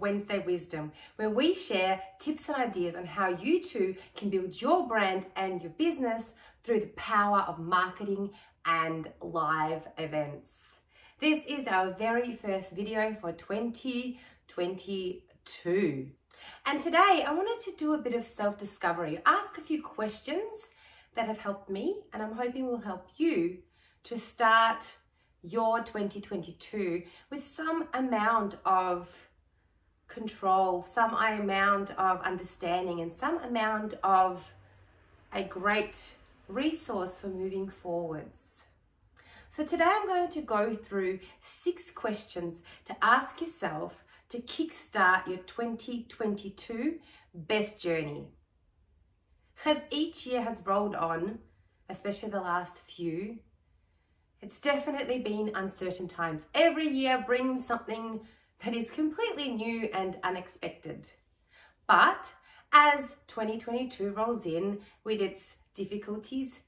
Wednesday Wisdom, where we share tips and ideas on how you too can build your brand and your business through the power of marketing and live events. This is our very first video for 2022. And today I wanted to do a bit of self-discovery, ask a few questions that have helped me and I'm hoping will help you to start your 2022 with some amount of control, some amount of understanding, and some amount of a great resource for moving forwards. So today I'm going to go through 6 questions to ask yourself to kickstart your 2022 best journey. As each year has rolled on, especially the last few, it's definitely been uncertain times. Every year brings something that is completely new and unexpected. But as 2022 rolls in with its difficulties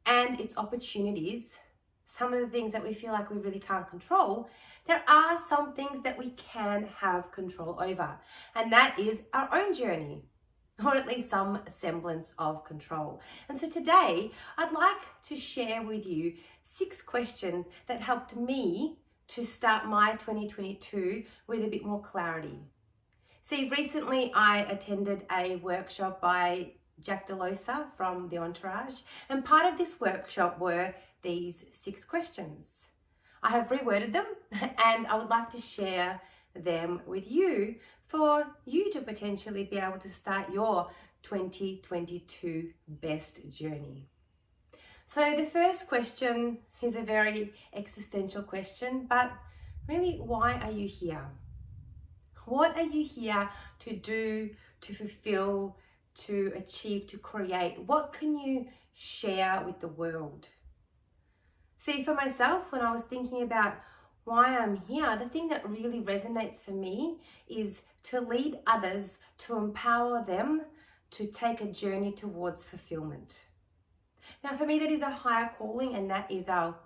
and its opportunities, some of the things that we feel like we really can't control, there are some things that we can have control over. And that is our own journey, or at least some semblance of control. And so today, I'd like to share with you 6 questions that helped me to start my 2022 with a bit more clarity. See, recently I attended a workshop by Jack Delosa from the Entourage, and part of this workshop were these 6 questions. I have reworded them and I would like to share them with you for you to potentially be able to start your 2022 best journey. So the first question is a very existential question, but really, why are you here? What are you here to do, to fulfill, to achieve, to create? What can you share with the world? See, for myself, when I was thinking about why I'm here, the thing that really resonates for me is to lead others, to empower them to take a journey towards fulfillment. Now, for me, that is a higher calling, and that is our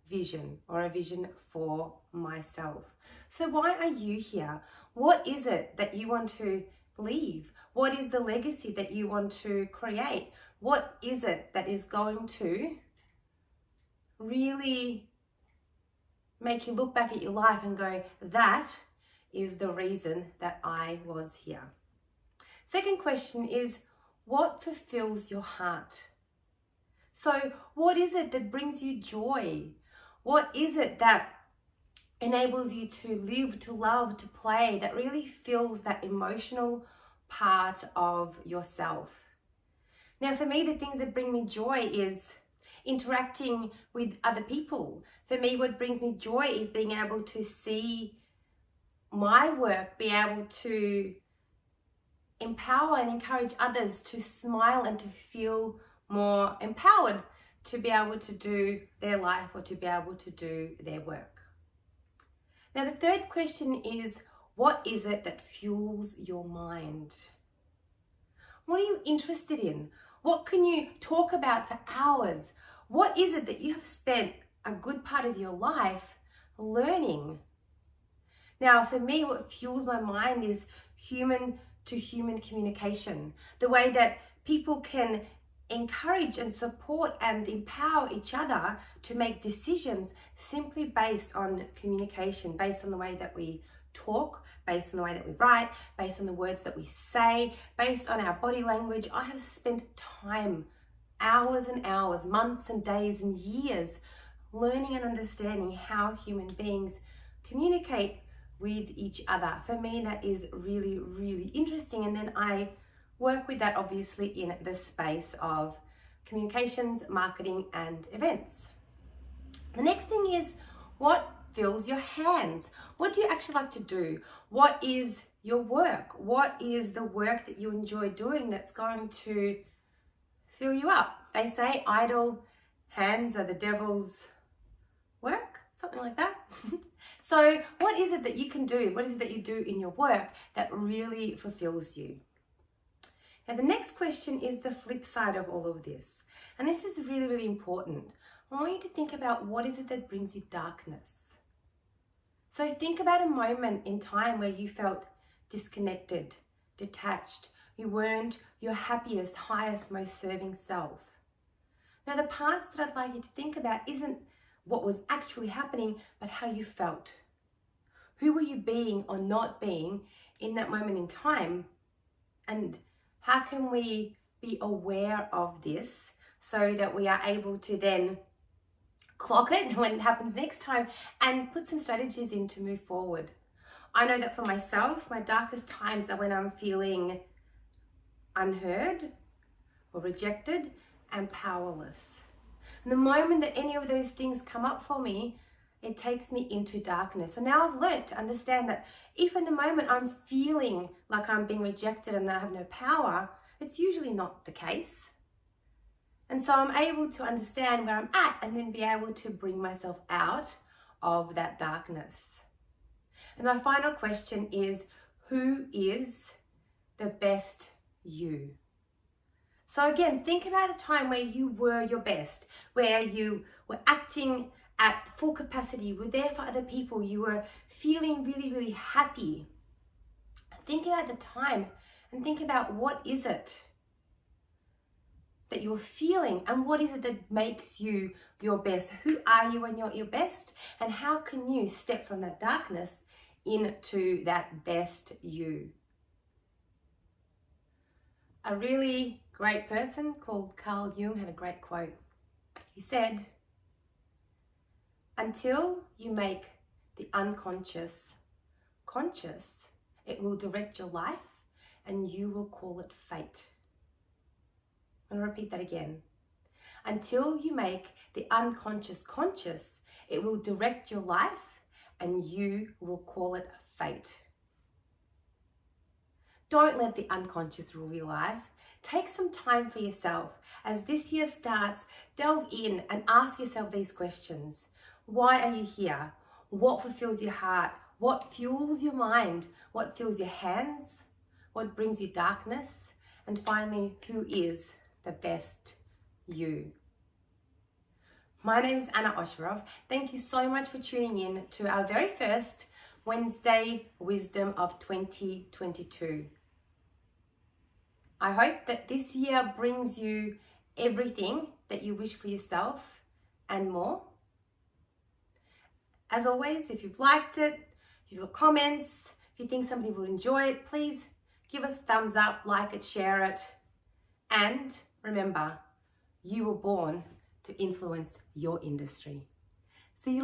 vision, or a vision for myself. So why are you here? What is it that you want to leave? What is the legacy that you want to create? What is it that is going to really make you look back at your life and go, that is the reason that I was here? Second question is, what fulfills your heart? So what is it that brings you joy? What is it that enables you to live, to love, to play, that really fills that emotional part of yourself? Now, for me, the things that bring me joy is interacting with other people. For me, what brings me joy is being able to see my work, be able to empower and encourage others to smile and to feel more empowered to be able to do their life or to be able to do their work. Now, the third question is, what is it that fuels your mind? What are you interested in? What can you talk about for hours? What is it that you have spent a good part of your life learning? Now, for me, what fuels my mind is human to human communication. The way that people can encourage and support and empower each other to make decisions simply based on communication, based on the way that we talk, based on the way that we write, based on the words that we say, based on our body language. I have spent time, hours and hours, months and days and years learning and understanding how human beings communicate with each other. For me, that is really, really interesting. And then I work with that obviously in the space of communications, marketing, and events. The next thing is, what fills your hands? What do you actually like to do? What is your work? What is the work that you enjoy doing that's going to fill you up? They say idle hands are the devil's work, something like that. So what is it that you can do? What is it that you do in your work that really fulfills you? Now, the next question is the flip side of all of this. And this is really, really important. I want you to think about, what is it that brings you darkness? So think about a moment in time where you felt disconnected, detached. You weren't your happiest, highest, most serving self. Now, the parts that I'd like you to think about isn't what was actually happening, but how you felt. Who were you being or not being in that moment in time? And how can we be aware of this so that we are able to then clock it when it happens next time and put some strategies in to move forward? I know that for myself, my darkest times are when I'm feeling unheard or rejected and powerless. And the moment that any of those things come up for me, it takes me into darkness. And now I've learned to understand that if in the moment I'm feeling like I'm being rejected and I have no power, it's usually not the case. And so I'm able to understand where I'm at and then be able to bring myself out of that darkness. And my final question is, who is the best you? So again, think about a time where you were your best, where you were acting at full capacity, you were there for other people, you were feeling really, really happy. Think about the time and think about what is it that you're feeling and what is it that makes you your best? Who are you when you're at your best? And how can you step from that darkness into that best you? A really great person called Carl Jung had a great quote. He said, "Until you make the unconscious conscious, it will direct your life and you will call it fate." I'm going to repeat that again. Until you make the unconscious conscious, it will direct your life and you will call it fate. Don't let the unconscious rule your life. Take some time for yourself. As this year starts, delve in and ask yourself these questions. Why are you here? What fulfills your heart? What fuels your mind? What fills your hands? What brings you darkness? And finally, who is the best you? My name is Anna Osherov. Thank you so much for tuning in to our very first Wednesday Wisdom of 2022. I hope that this year brings you everything that you wish for yourself and more. As always, if you've liked it, if you've got comments, if you think somebody will enjoy it, please give us a thumbs up, like it, share it. And remember, you were born to influence your industry.